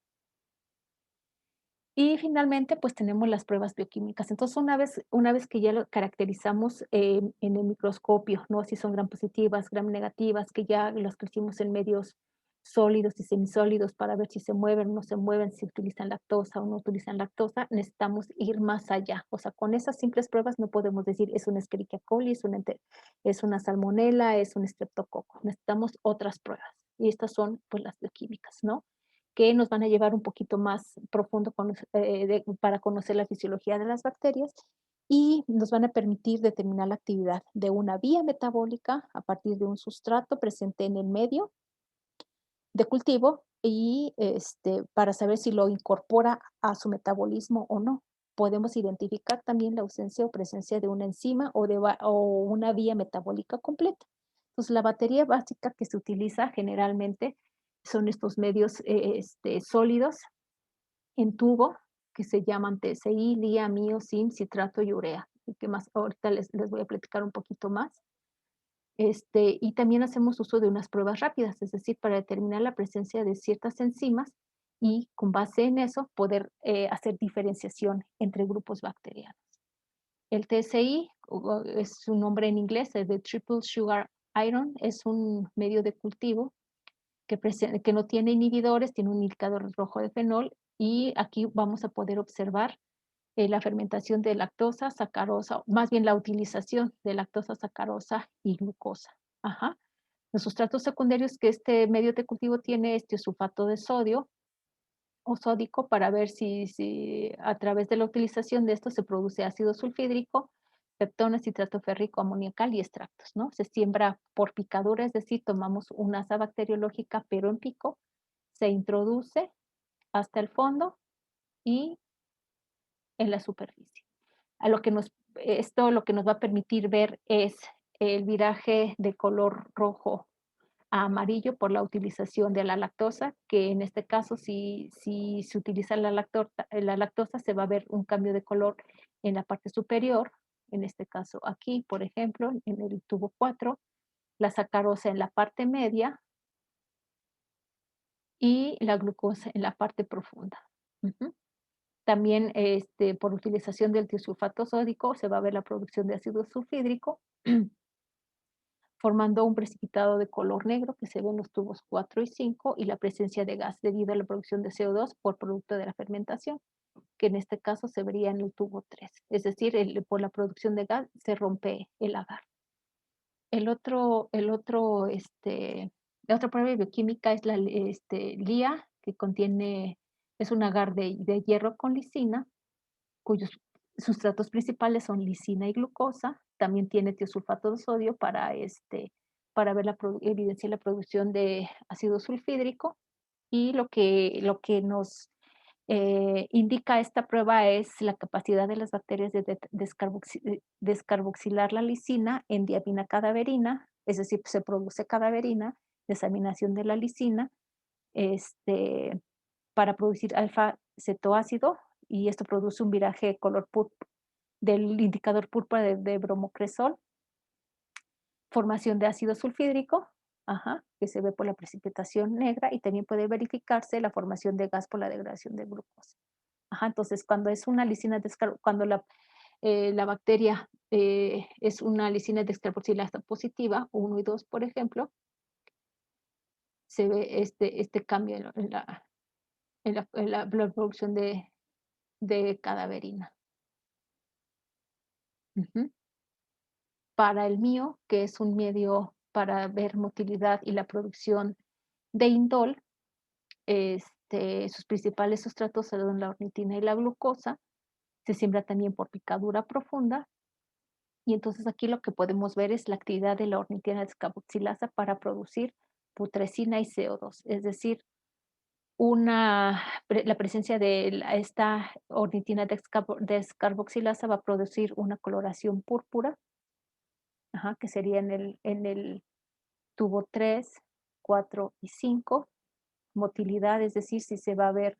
Y finalmente, pues tenemos las pruebas bioquímicas. Entonces, una vez que ya lo caracterizamos en el microscopio, ¿no? Si son gram positivas, gram negativas, que ya las pusimos en medios sólidos y semisólidos para ver si se mueven o no se mueven, si utilizan lactosa o no utilizan lactosa, necesitamos ir más allá. O sea, con esas simples pruebas no podemos decir es una Escherichia coli, es una salmonela, es un estreptococo. Necesitamos otras pruebas. Y estas son, pues, las bioquímicas, ¿no? Que nos van a llevar un poquito más profundo para conocer la fisiología de las bacterias y nos van a permitir determinar la actividad de una vía metabólica a partir de un sustrato presente en el medio de cultivo y para saber si lo incorpora a su metabolismo o no. Podemos identificar también la ausencia o presencia de una enzima o una vía metabólica completa. Entonces, la batería básica que se utiliza generalmente son estos medios sólidos en tubo que se llaman TSI, LIA, MIO, SIM, citrato y urea. Y que más ahorita les voy a platicar un poquito más. Y también hacemos uso de unas pruebas rápidas, es decir, para determinar la presencia de ciertas enzimas y con base en eso poder hacer diferenciación entre grupos bacterianos. El TSI es su nombre en inglés, es de Triple Sugar Iron, es un medio de cultivo que no tiene inhibidores, tiene un indicador rojo de fenol y aquí vamos a poder observar la fermentación de lactosa, sacarosa, más bien la utilización de lactosa, sacarosa y glucosa. Ajá. Los sustratos secundarios que este medio de cultivo tiene es tiosulfato de sodio o sódico para ver si a través de la utilización de esto se produce ácido sulfídrico, peptones, citrato férrico, amoniacal y extractos, ¿no? Se siembra por picadura, es decir, tomamos una asa bacteriológica, pero en pico, se introduce hasta el fondo y en la superficie. A lo que esto lo que nos va a permitir ver es el viraje de color rojo a amarillo por la utilización de la lactosa, que en este caso, si se utiliza la lactosa, se va a ver un cambio de color en la parte superior, en este caso aquí, por ejemplo, en el tubo 4, la sacarosa en la parte media y la glucosa en la parte profunda. Ujú. También, por utilización del tiosulfato sódico, se va a ver la producción de ácido sulfídrico, formando un precipitado de color negro que se ve en los tubos 4 y 5 y la presencia de gas debido a la producción de CO2 por producto de la fermentación, que en este caso se vería en el tubo 3. Es decir, por la producción de gas se rompe el agar. La otra prueba bioquímica es la LIA, que es un agar de hierro con lisina, cuyos sustratos principales son lisina y glucosa. También tiene tiosulfato de sodio para ver evidenciar la producción de ácido sulfídrico. Y lo que nos indica esta prueba es la capacidad de las bacterias de descarboxilar la lisina en diamina cadaverina, es decir, se produce cadaverina, desaminación de la lisina, este, para producir alfa-cetoácido, y esto produce un viraje color del indicador púrpura de bromocresol, formación de ácido sulfídrico, ajá, que se ve por la precipitación negra, y también puede verificarse la formación de gas por la degradación de glucosa. Ajá, entonces cuando es una lisina cuando la bacteria es una lisina descarboxilasa positiva, 1 y 2, por ejemplo, se ve este cambio en la producción de cadaverina. Ujú. Para el mío, que es un medio para ver motilidad y la producción de indol, sus principales sustratos son la ornitina y la glucosa. Se siembra también por picadura profunda, y entonces aquí lo que podemos ver es la actividad de la ornitina descarboxilasa para producir putrescina y CO2, es decir, la presencia de esta ornitina descarboxilasa va a producir una coloración púrpura, ajá, que sería en el tubo 3, 4 y 5. Motilidad, es decir, si se va a ver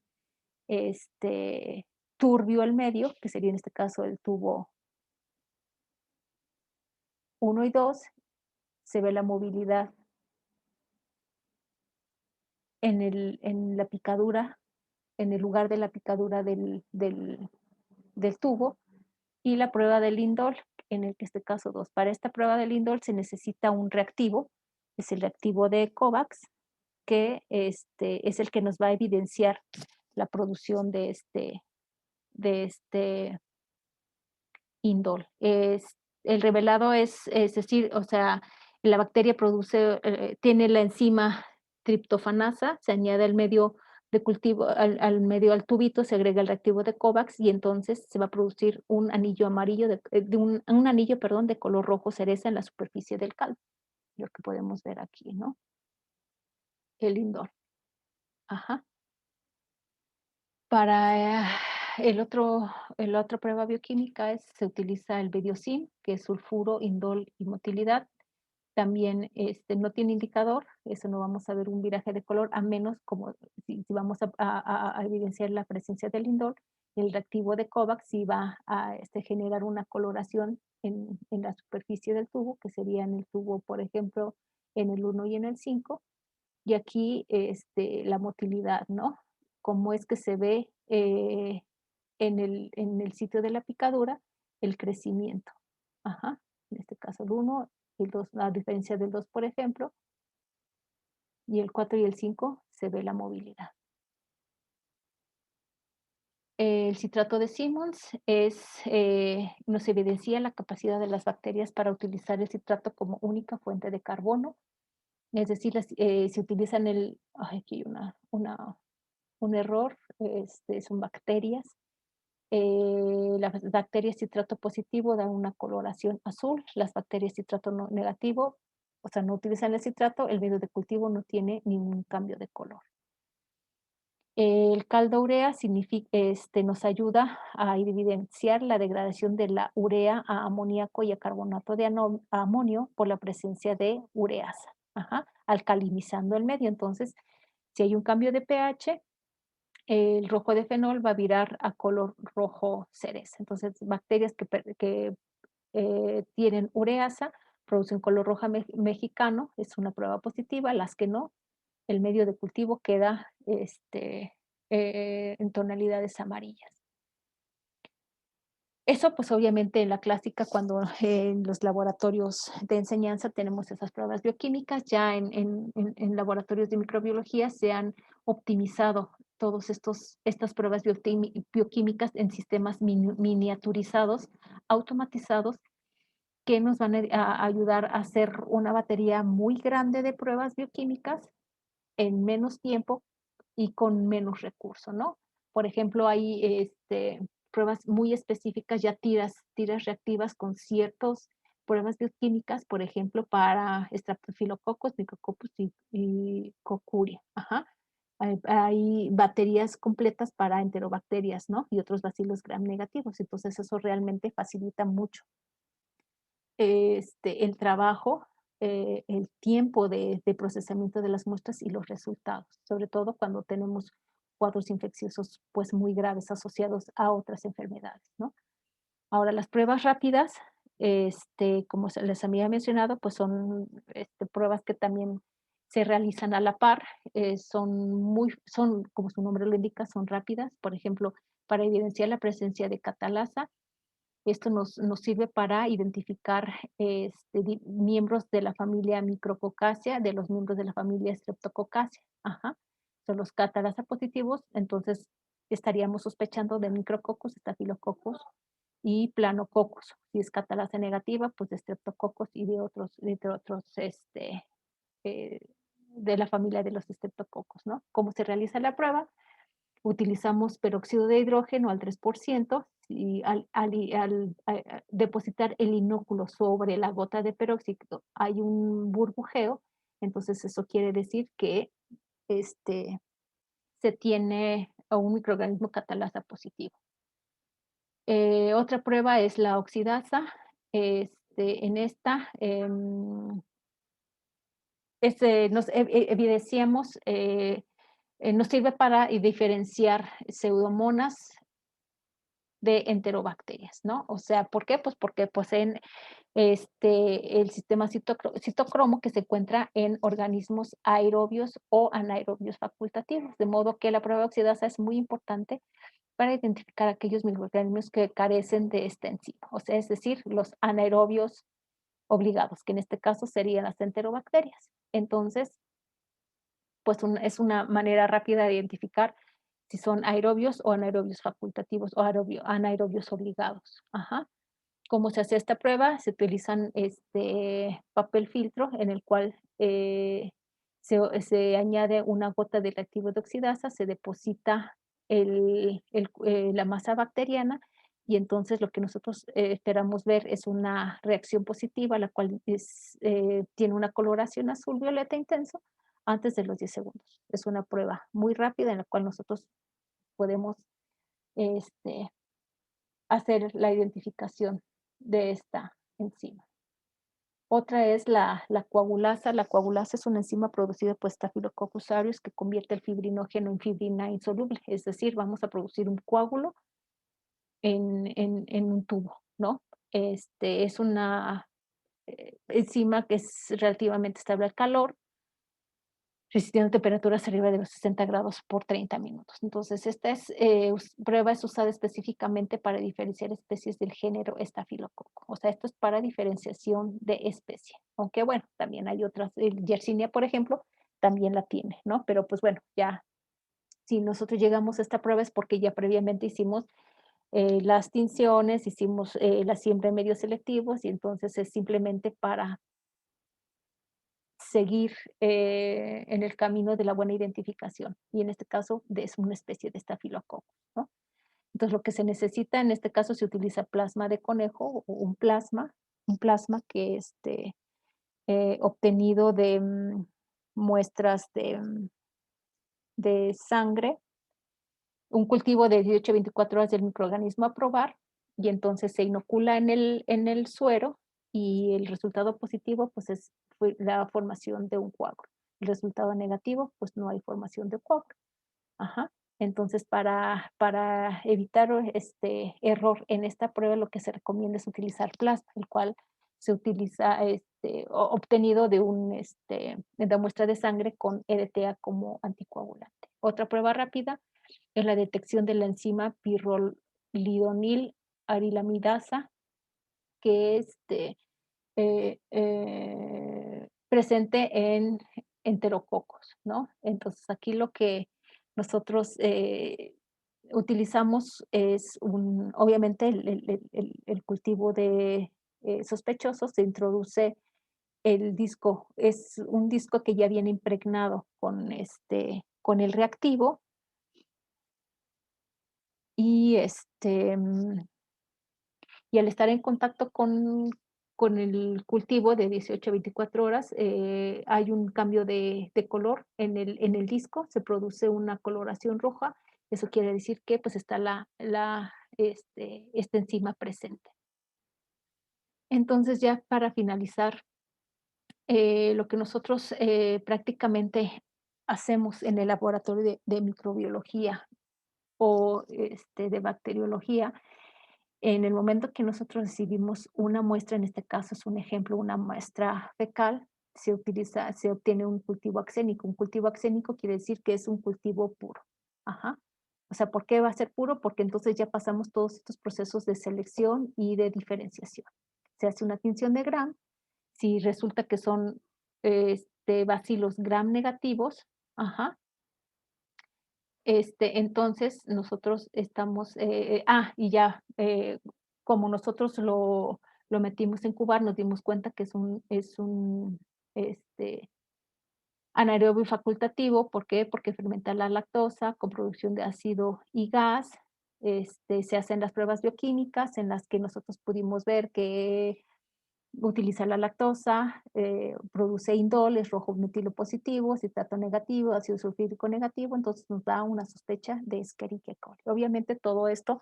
turbio el medio, que sería en este caso el tubo 1 y 2, se ve la movilidad en la picadura, en el lugar de la picadura del tubo, y la prueba del indol, este caso 2. Para esta prueba del indol se necesita un reactivo, es el reactivo de COVAX, que es el que nos va a evidenciar la producción de este indol. El revelado es decir, o sea, la bacteria tiene la enzima triptofanasa, se añade al medio de cultivo, al tubito, se agrega el reactivo de COVAX, y entonces se va a producir un anillo amarillo, un anillo, perdón, de color rojo cereza en la superficie del caldo, lo que podemos ver aquí, ¿no? El indol. Ajá. Para la otra prueba bioquímica se utiliza el bediozin, que es sulfuro, indol y motilidad. También no tiene indicador, eso no vamos a ver un viraje de color, a menos como si vamos a evidenciar la presencia del indol, el reactivo de COVAX sí va a generar una coloración en la superficie del tubo, que sería en el tubo, por ejemplo, en el 1 y en el 5. Y aquí la motilidad, ¿no? Cómo es que se ve en el sitio de la picadura el crecimiento. Ajá. En este caso el 1, el 2, a diferencia del 2, por ejemplo, y el 4 y el 5 se ve la movilidad. El citrato de Simmons nos evidencia la capacidad de las bacterias para utilizar el citrato como única fuente de carbono, Es decir, se utilizan aquí hay un error, son bacterias. Las bacterias citrato positivo dan una coloración azul, las bacterias citrato negativo, o sea, no utilizan el citrato, el medio de cultivo no tiene ningún cambio de color. El caldo urea nos ayuda a evidenciar la degradación de la urea a amoníaco y a carbonato de amonio por la presencia de ureasa, alcalinizando el medio. Entonces, si hay un cambio de pH, el rojo de fenol va a virar a color rojo cereza. Entonces, bacterias que tienen ureasa producen color roja mexicano, es una prueba positiva. Las que no, el medio de cultivo queda en tonalidades amarillas. Eso, pues obviamente en la clásica, cuando en los laboratorios de enseñanza tenemos esas pruebas bioquímicas, ya en laboratorios de microbiología se han optimizado todas estas pruebas bioquímicas en sistemas miniaturizados, automatizados, que nos van a ayudar a hacer una batería muy grande de pruebas bioquímicas en menos tiempo y con menos recursos, ¿no? Por ejemplo, hay pruebas muy específicas, ya tiras reactivas con ciertas pruebas bioquímicas, por ejemplo, para estreptofilococos, micococos y cocuria. Ajá. Hay baterías completas para enterobacterias, ¿no? Y otros bacilos gram negativos. Entonces, eso realmente facilita mucho el trabajo, el tiempo de procesamiento de las muestras y los resultados, sobre todo cuando tenemos cuadros infecciosos pues muy graves asociados a otras enfermedades, ¿no? Ahora, las pruebas rápidas, como les había mencionado, pues son pruebas que también se realizan a la par, como su nombre lo indica, son rápidas, por ejemplo, para evidenciar la presencia de catalasa. Esto nos sirve para identificar miembros de la familia Micrococcacea, de los miembros de la familia Streptococcacea. Ajá. Son los catalasa positivos, entonces estaríamos sospechando de Micrococcus, Staphylococcus y Planococcus. Si es catalasa negativa, pues de Streptococcus y eh, de la familia de los Streptococcus, ¿no? ¿Cómo se realiza la prueba? Utilizamos peróxido de hidrógeno al 3% y al depositar el inóculo sobre la gota de peróxido hay un burbujeo, entonces eso quiere decir que este, se tiene a un microorganismo catalasa positivo. Otra prueba es la oxidasa. En esta evidenciamos nos sirve para diferenciar pseudomonas de enterobacterias, ¿no? O sea, ¿por qué? Pues porque poseen el sistema citocromo que se encuentra en organismos aerobios o anaerobios facultativos, de modo que la prueba oxidasa es muy importante para identificar aquellos microorganismos que carecen de esta enzima, o sea, es decir, los anaerobios obligados, que en este caso serían las enterobacterias. Entonces, pues es una manera rápida de identificar si son aerobios o anaerobios facultativos o anaerobios obligados. Ajá. ¿Cómo se hace esta prueba? Se utilizan papel filtro en el cual se añade una gota de reactivo de oxidasa, se deposita la masa bacteriana y entonces lo que nosotros esperamos ver es una reacción positiva, la cual tiene una coloración azul violeta intenso antes de los 10 segundos. Es una prueba muy rápida en la cual nosotros podemos este, hacer la identificación de esta enzima. Otra es la coagulasa. La coagulasa es una enzima producida por Staphylococcus aureus que convierte el fibrinógeno en fibrina insoluble, es decir, vamos a producir un coágulo en un tubo, ¿no? Es una enzima que es relativamente estable al calor, resistiendo temperaturas arriba de los 60 grados por 30 minutos. Entonces, esta prueba es usada específicamente para diferenciar especies del género Staphylococcus. O sea, esto es para diferenciación de especie. Aunque bueno, también hay otras, Yersinia, por ejemplo, también la tiene, ¿no? Pero pues bueno, ya si nosotros llegamos a esta prueba es porque ya previamente hicimos las tinciones, hicimos la siembra en medios selectivos y entonces es simplemente para seguir en el camino de la buena identificación. Y en este caso es una especie de estafilococo, ¿no? Entonces, lo que se necesita en este caso se utiliza plasma de conejo o un plasma que obtenido de muestras de sangre, un cultivo de 18 a 24 horas del microorganismo a probar, y entonces se inocula en el suero, y el resultado positivo, pues, fue la formación de un coágulo. El resultado negativo, pues, no hay formación de coágulo. Ajá. Entonces, para evitar este error en esta prueba, lo que se recomienda es utilizar plasma, el cual se utiliza, obtenido de de la muestra de sangre con EDTA como anticoagulante. Otra prueba rápida es la detección de la enzima pirrolidonil arilamidasa, que presente en enterococos, ¿no? Entonces, aquí lo que nosotros utilizamos es obviamente, el cultivo de sospechosos. Se introduce el disco, es un disco que ya viene impregnado con el reactivo, y y al estar en contacto con el cultivo de 18 a 24 horas, hay un cambio de color en el disco, se produce una coloración roja. Eso quiere decir que, pues, está esta enzima presente. Entonces, ya para finalizar, lo que nosotros, prácticamente hacemos en el laboratorio de microbiología o, de bacteriología, en el momento que nosotros recibimos una muestra, en este caso es un ejemplo, una muestra fecal, se obtiene un cultivo axénico. Un cultivo axénico quiere decir que es un cultivo puro. Ajá. O sea, ¿por qué va a ser puro? Porque entonces ya pasamos todos estos procesos de selección y de diferenciación. Se hace una tinción de Gram. Si resulta que son bacilos gram negativos, ajá, entonces nosotros estamos, y ya, como nosotros lo metimos en incubar, nos dimos cuenta que es un, este, anaerobio facultativo. ¿Por qué? Porque fermenta la lactosa con producción de ácido y gas. Se hacen las pruebas bioquímicas en las que nosotros pudimos ver que utiliza la lactosa, produce indol, es rojo metilo positivo, citrato negativo, ácido sulfúrico negativo. Entonces nos da una sospecha de Escherichia coli. Obviamente todo esto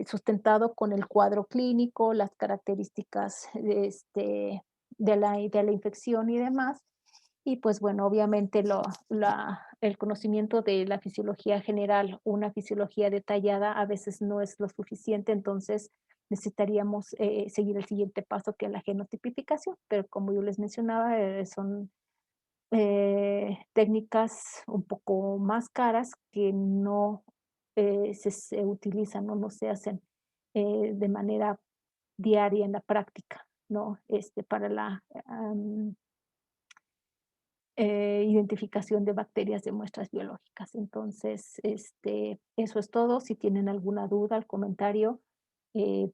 sustentado con el cuadro clínico, las características de la infección y demás. Y pues bueno, obviamente el conocimiento de la fisiología general, una fisiología detallada, a veces no es lo suficiente. Entonces necesitaríamos seguir el siguiente paso, que es la genotipificación, pero como yo les mencionaba, son técnicas un poco más caras que no se utilizan o no se hacen de manera diaria en la práctica, ¿no? Para la identificación de bacterias de muestras biológicas. Entonces, eso es todo. Si tienen alguna duda, al comentario,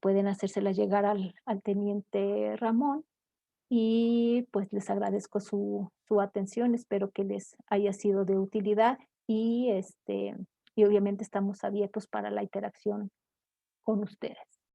pueden hacérsela llegar al teniente Ramón, y pues les agradezco su atención. Espero que les haya sido de utilidad, y obviamente estamos abiertos para la interacción con ustedes.